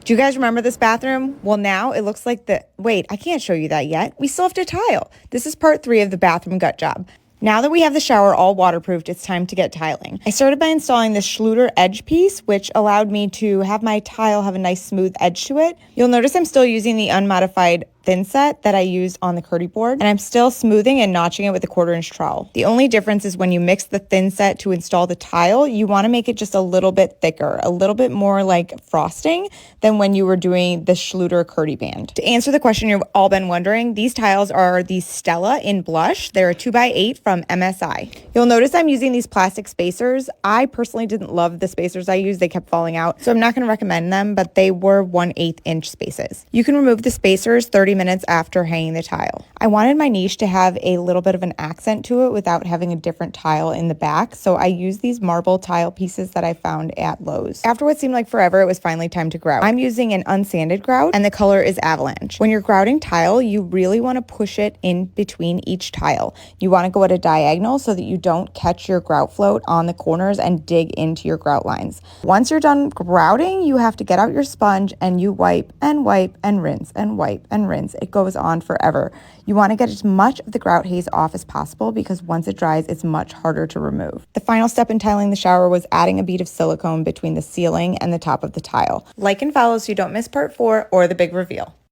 Do you guys remember this bathroom? Well, now it looks like wait, I can't show you that yet. We still have to tile. This is part 3 of the bathroom gut job. Now that we have the shower all waterproofed, it's time to get tiling. I started by installing this Schluter edge piece, which allowed me to have my tile have a nice smooth edge to it. You'll notice I'm still using the unmodified thin set that I used on the Curdy board, and I'm still smoothing and notching it with a 1/4-inch trowel. The only difference is when you mix the thin set to install the tile, you want to make it just a little bit thicker, a little bit more like frosting than when you were doing the Schluter Curdy band. To answer the question you've all been wondering, these tiles are the Stella in blush. They're a 2x8 from MSI. You'll notice I'm using these plastic spacers. I personally didn't love the spacers I used. They kept falling out, so I'm not going to recommend them, but they were 1/8 inch spaces. You can remove the spacers 30 minutes after hanging the tile. I wanted my niche to have a little bit of an accent to it without having a different tile in the back, so I used these marble tile pieces that I found at Lowe's. After what seemed like forever, it was finally time to grout. I'm using an unsanded grout, and the color is Avalanche. When you're grouting tile, you really want to push it in between each tile. You want to go at a diagonal so that you don't catch your grout float on the corners and dig into your grout lines. Once you're done grouting, you have to get out your sponge and you wipe and rinse and wipe and rinse. It goes on forever. You want to get as much of the grout haze off as possible because once it dries, it's much harder to remove. The final step in tiling the shower was adding a bead of silicone between the ceiling and the top of the tile. Like and follow so you don't miss part 4 or the big reveal.